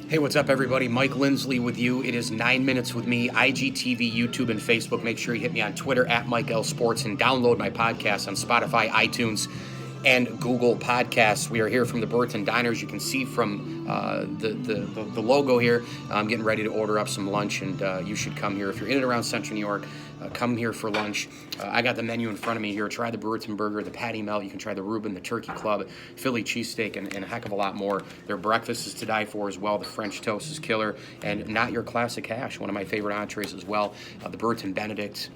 Hey, what's up, everybody? Mike Lindsley with you. It is 9 Minutes with me, IGTV, YouTube, and Facebook. Make sure you hit me on Twitter at Mike L Sports and download my podcast on Spotify, iTunes, and Google Podcasts. We are here from the Brewerton Diner. As you can see from the logo here, I'm getting ready to order up some lunch, and you should come here. If you're in and around Central New York, come here for lunch. I got the menu in front of me here. Try the Brewerton Burger, the Patty Melt. You can try the Reuben, the Turkey Club, Philly cheesesteak, and a heck of a lot more. Their breakfast is to die for as well. The French toast is killer. And not your classic hash, one of my favorite entrees as well. The Brewerton Benedict.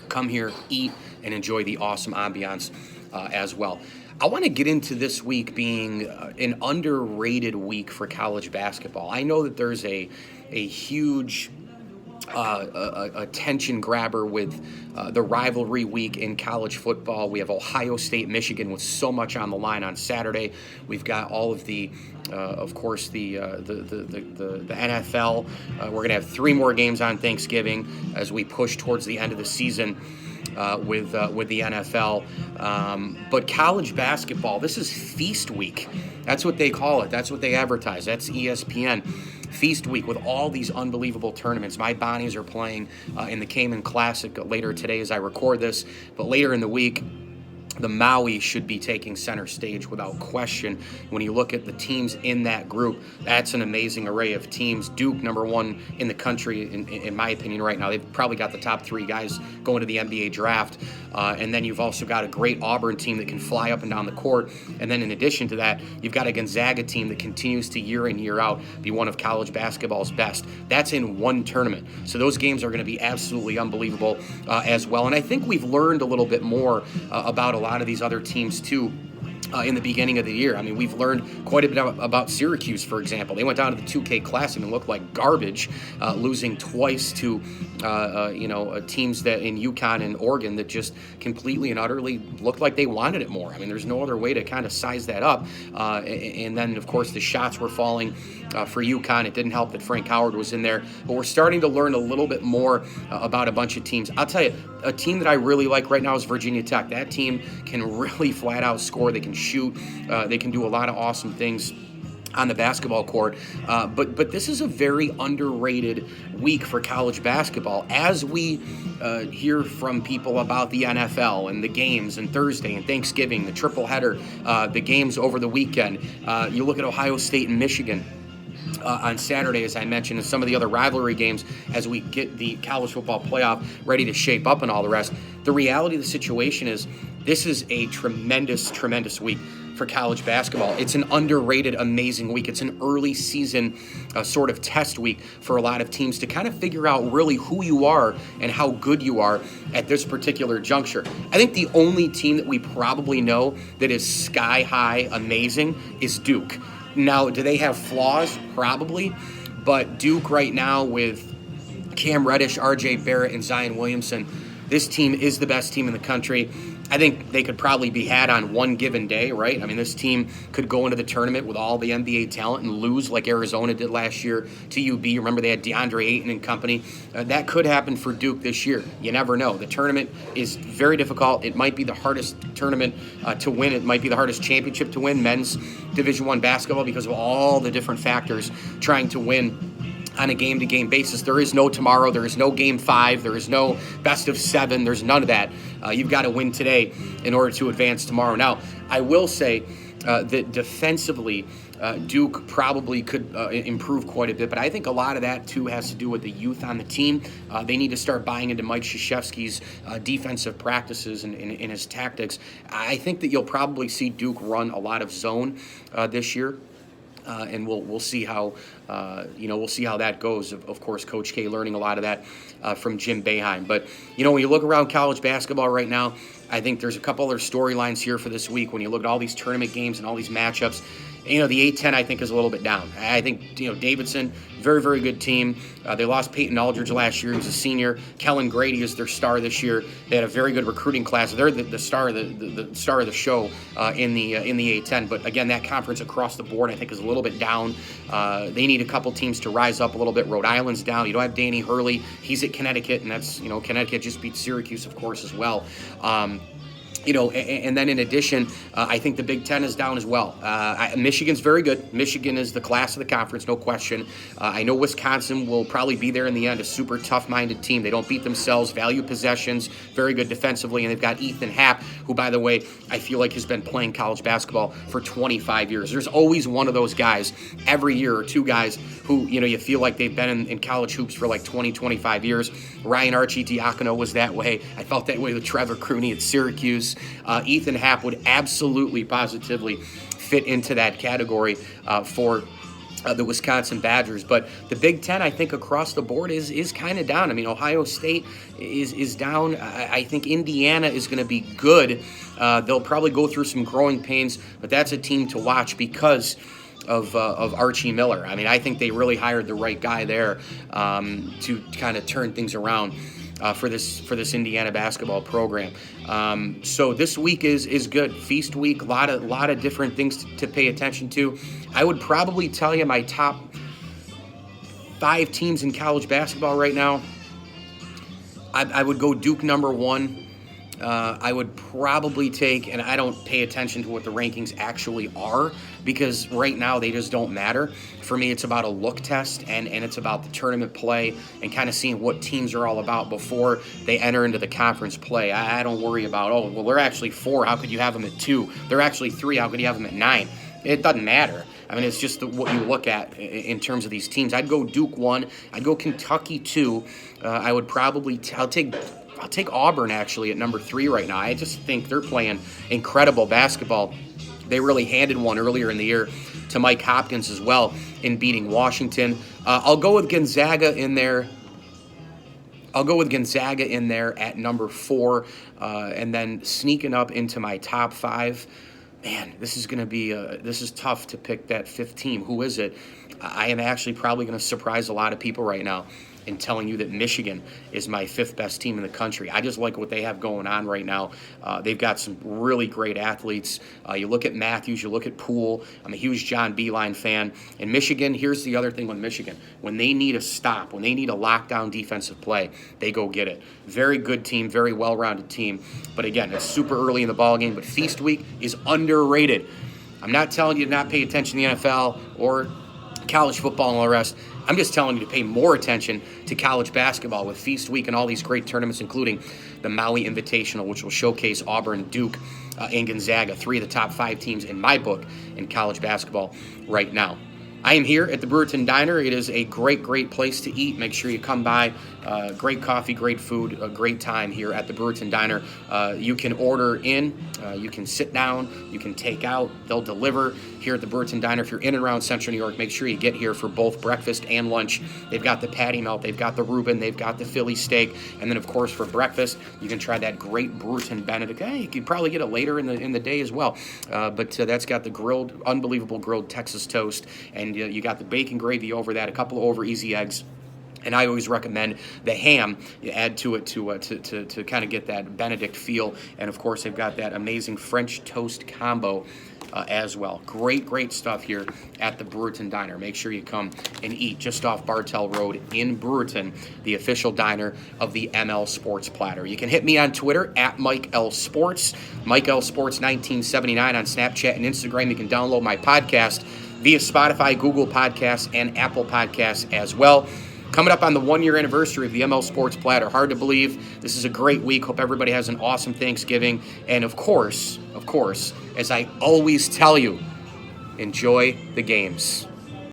Come here, eat, and enjoy the awesome ambiance as well. I want to get into this week being an underrated week for college basketball. I know that there's a huge attention grabber with the rivalry week in college football. We have Ohio State, Michigan with so much on the line on Saturday. We've got all of the, of course, the NFL. We're going to have 3 more games on Thanksgiving as we push towards the end of the season. With the NFL, but college basketball, this is feast week. That's what they call it. That's what they advertise. That's ESPN. Feast week with all these unbelievable tournaments. My Bonnies are playing in the Cayman Classic later today as I record this, but later in the week, the Maui should be taking center stage without question. When you look at the teams in that group, that's an amazing array of teams. Duke, number 1 in the country, in my opinion, right now. They've probably got the top 3 guys going to the NBA draft. And then you've also got a great Auburn team that can fly up and down the court. And then in addition to that, you've got a Gonzaga team that continues to year in, year out be one of college basketball's best. That's in one tournament. So those games are going to be absolutely unbelievable as well. And I think we've learned a little bit more about a lot of these other teams too in the beginning of the year. I mean, we've learned quite a bit about Syracuse, for example. They went down to the 2K Classic and looked like garbage, losing twice to teams that in UConn and Oregon that just completely and utterly looked like they wanted it more. I mean, there's no other way to kind of size that up. And then, of course, the shots were falling for UConn. It didn't help that Frank Howard was in there. But we're starting to learn a little bit more about a bunch of teams. I'll tell you, a team that I really like right now is Virginia Tech. That team can really flat out score. They can shoot. They can do a lot of awesome things on the basketball court. But this is a very underrated week for college basketball. As we hear from people about the NFL and the games and Thursday and Thanksgiving, the triple header, the games over the weekend, you look at Ohio State and Michigan on Saturday, as I mentioned, and some of the other rivalry games as we get the college football playoff ready to shape up and all the rest. The reality of the situation is this is a tremendous, tremendous week for college basketball. It's an underrated, amazing week. It's an early season sort of test week for a lot of teams to kind of figure out really who you are and how good you are at this particular juncture. I think the only team that we probably know that is sky high amazing is Duke. Now, do they have flaws? Probably. But Duke right now with Cam Reddish, RJ Barrett, and Zion Williamson, this team is the best team in the country. I think they could probably be had on one given day, right? I mean, this team could go into the tournament with all the NBA talent and lose like Arizona did last year to UB. Remember, they had DeAndre Ayton and company. That could happen for Duke this year. You never know. The tournament is very difficult. It might be the hardest tournament to win. It might be the hardest championship to win, men's Division I basketball, because of all the different factors trying to win on a game-to-game basis. There is no tomorrow. There is no Game 5. There is no best of 7. There's none of that. You've got to win today in order to advance tomorrow. Now, I will say that defensively, Duke probably could improve quite a bit, but I think a lot of that, too, has to do with the youth on the team. They need to start buying into Mike Krzyzewski's defensive practices and his tactics. I think that you'll probably see Duke run a lot of zone this year. And we'll see how we'll see how that goes. Of course, Coach K learning a lot of that from Jim Boeheim. But when you look around college basketball right now, I think there's a couple other storylines here for this week. When you look at all these tournament games and all these matchups, the A-10 I think is a little bit down. I think Davidson, very, very good team. They lost Peyton Aldridge last year. He was a senior. Kellen Grady is their star this year. They had a very good recruiting class. They're the star of the star of the show in the A-10. But again, that conference across the board I think is a little bit down. They need a couple teams to rise up a little bit. Rhode Island's down. You don't have Danny Hurley. He's at Connecticut, and that's Connecticut just beat Syracuse, of course, as well. And then in addition, I think the Big Ten is down as well. Michigan's very good. Michigan is the class of the conference, no question. I know Wisconsin will probably be there in the end, a super tough-minded team. They don't beat themselves, value possessions, very good defensively, and they've got Ethan Happ, who, by the way, I feel like has been playing college basketball for 25 years. There's always one of those guys every year, or two guys who, you feel like they've been in college hoops for like 20, 25 years. Ryan Archie-Diacono was that way. I felt that way with Trevor Crooney at Syracuse. Ethan Happ would absolutely, positively fit into that category for the Wisconsin Badgers. But the Big Ten, I think, across the board is kind of down. I mean, Ohio State is down. I think Indiana is going to be good. They'll probably go through some growing pains, but that's a team to watch because of Archie Miller. I mean, I think they really hired the right guy there to kind of turn things around for this Indiana basketball program. So this week is good. Feast week, a lot of different things to pay attention to. I would probably tell you my top 5 teams in college basketball right now. I would go Duke number 1. I would probably take, and I don't pay attention to what the rankings actually are because right now they just don't matter. For me, it's about a look test and it's about the tournament play and kind of seeing what teams are all about before they enter into the conference play. I don't worry about, they're actually 4. How could you have them at 2? They're actually 3. How could you have them at 9? It doesn't matter. I mean, it's just what you look at in terms of these teams. I'd go Duke 1. I'd go Kentucky 2. I would probably I'll take Auburn actually at number 3 right now. I just think they're playing incredible basketball. They really handed one earlier in the year to Mike Hopkins as well in beating Washington. I'll go with Gonzaga in there. At number 4, and then sneaking up into my top 5. Man, this is going to be this is tough to pick that 5th team. Who is it? I am actually probably going to surprise a lot of people right now in telling you that Michigan is my 5th best team in the country. I just like what they have going on right now. They've got some really great athletes. You look at Matthews, you look at Poole. I'm a huge John Beilein fan. And Michigan, here's the other thing with Michigan. When they need a stop, when they need a lockdown defensive play, they go get it. Very good team, very well-rounded team. But again, it's super early in the ballgame, but Feast Week is underrated. I'm not telling you to not pay attention to the NFL or college football and all the rest. I'm just telling you to pay more attention to college basketball with Feast Week and all these great tournaments, including the Maui Invitational, which will showcase Auburn, Duke, and Gonzaga, 3 of the top 5 teams in my book in college basketball right now. I am here at the Brewerton Diner. It is a great place to eat. Make sure you come by. Great coffee, great food, a great time here at the Brewerton Diner. You can order in. You can sit down. You can take out. They'll deliver here at the Brewerton Diner. If you're in and around Central New York, make sure you get here for both breakfast and lunch. They've got the patty melt. They've got the Reuben. They've got the Philly steak. And then, of course, for breakfast, you can try that great Brewerton Benedict. You could probably get it later in the day as well. But that's got the unbelievable grilled Texas toast. And you got the bacon gravy over that, a couple of over easy eggs. And I always recommend the ham. You add to it to kind of get that Benedict feel. And, of course, they've got that amazing French toast combo as well. Great stuff here at the Brewerton Diner. Make sure you come and eat just off Bartell Road in Brewerton, the official diner of the ML Sports Platter. You can hit me on Twitter at Mike L. Sports, Mike L. Sports 1979 on Snapchat and Instagram. You can download my podcast via Spotify, Google Podcasts, and Apple Podcasts as well. Coming up on the 1-year anniversary of the ML Sports Platter. Hard to believe. This is a great week. Hope everybody has an awesome Thanksgiving. And of course, as I always tell you, enjoy the games.